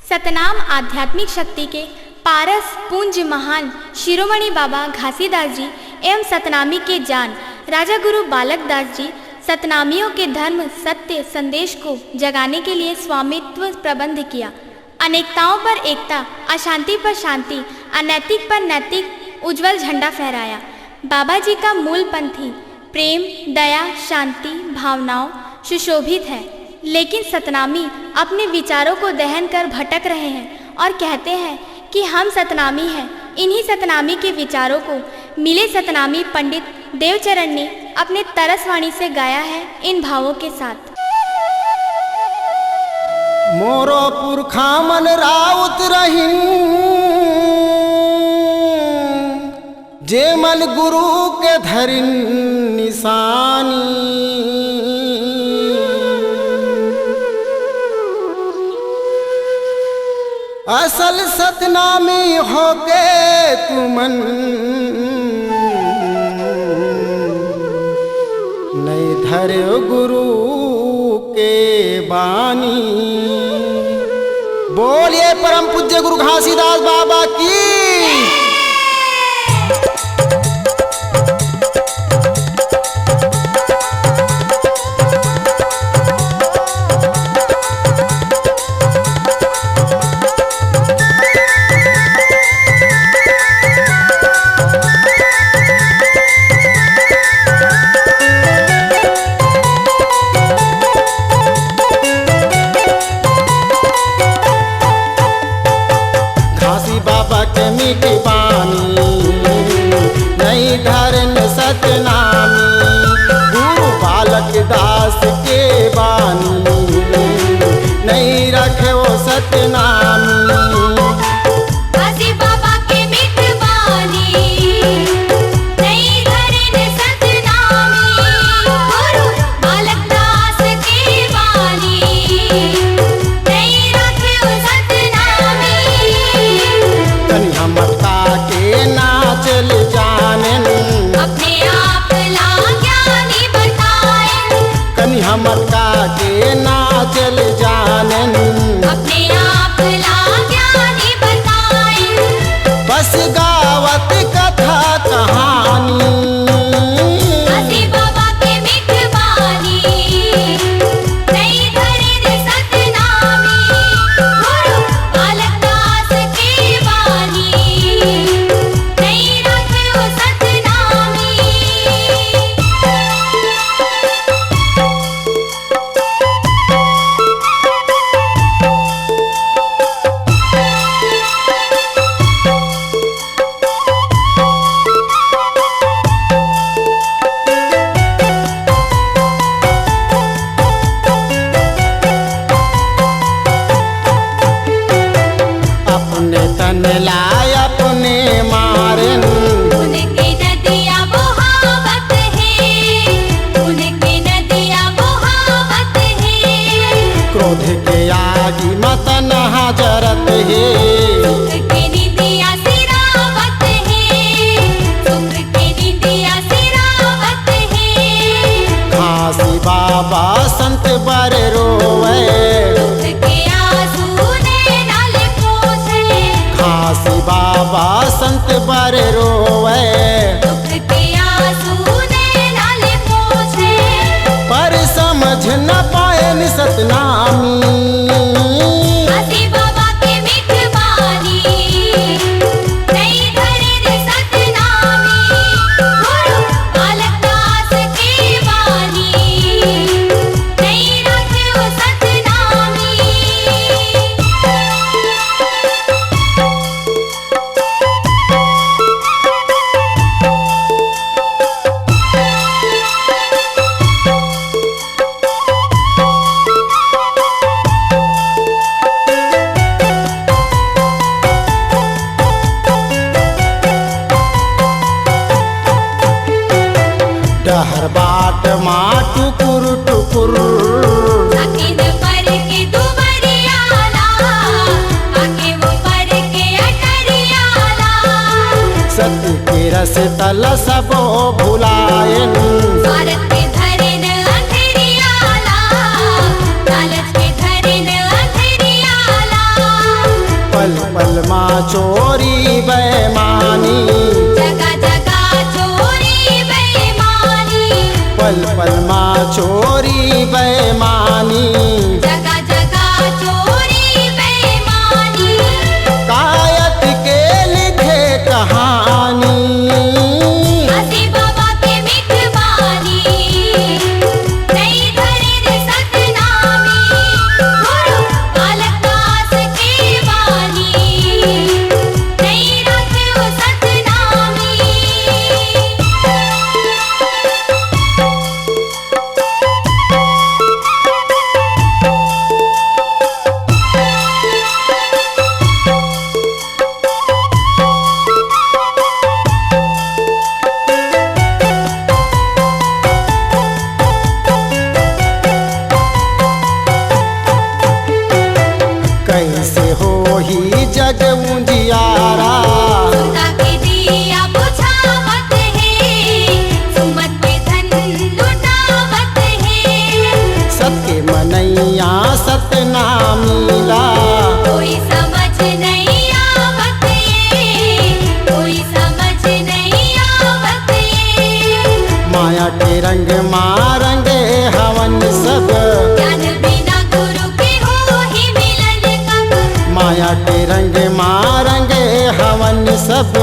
सतनाम आध्यात्मिक शक्ति के पारस पूंज महान शिरोमणि बाबा घासीदास जी एवं सतनामी के जान राजा गुरु बालक दास जी सतनामियों के धर्म सत्य संदेश को जगाने के लिए स्वामित्व प्रबंध किया। अनेकताओं पर एकता, अशांति पर शांति, अनैतिक पर नैतिक उज्जवल झंडा फहराया। बाबा जी का मूल पंथी प्रेम, दया, शांति भावनाओं सुशोभित है, लेकिन सतनामी अपने विचारों को दहन कर भटक रहे हैं और कहते हैं कि हम सतनामी हैं। इन्हीं सतनामी के विचारों को मिले सतनामी पंडित देवचरण ने अपने तरसवाणी से गाया है इन भावों के साथ। मोरो पुरखा मन राउत रहीन, जे मन गुरु के धरिन निशानी। असल सतनामी होके तुमन नहीं धरे गुरु के बानी। बोलिए परम पूज्य गुरु घासीदास बाबा की। मीठी बानी नहीं धरन सतनामी, गुरु बालक दास के बानी नहीं रखे वो सतनामी। मक्का के नाचल जानन अपने आप ला ज्ञानी बताए, बस गावत कथा कहानी। घासी बाबा के मिठ बानी नहीं धरे सतनामी, गुरु बालक दास के बानी नहीं रखे वो सतनामी। अपने तन लाय अपने मारन, उनकी नदियाँ बहावत है, उनकी नदियाँ बहावत है। क्रोध के आगी मतन हाजरत है, सुख की निदियाँ सिरावत है, सुख की निदियाँ सिरावत है। घासी बाबा संत बर रोवे, दुख के आंसू नैनाल पोंछे, घासी बाबा संत बर रोवे। दुख के आंसू नैनाल पोंछे, पर समझ न पाए सतनामी। घासी बाबा के मिठ बानी नहीं धरे सतनामी, गुरु बालक दास के बानी नहीं रखे वो सतनामी। डहर बाट माँ टुकुर टुकुर, अखिन पर के दुबरियाला, आके वो पर के अटरियाला। सत्य के रस तल सब भुलायन, स्वार्थ के धरिन अंधेरियाला, लालच के धरिन अंधेरियाला। चोरी बेमानी, जगह जगह चोरी बेईमानी, पल पल माँ चोरी बेमानी। जगह जगह चोरी बेईमानी, कायत के लिखे कहानी, घासी बाबा के मिठवानी, नई धरी सतनामी, गुरु बालक दास के वानी, नई रखो सतनामी। कैसे हो ही जग उजियारा, सुता के दिया बुझावत है, सुमत पे धन लुटावत है, सबके मनैया सतनामीला। कोई समझ नहीं आवत ये, कोई समझ नहीं आवत ये, माया के रंग मारंगे हवन सब, ज्ञान बिना गुरु के हो ही मिलन कब, माया के रंग मारंगे हवन सब।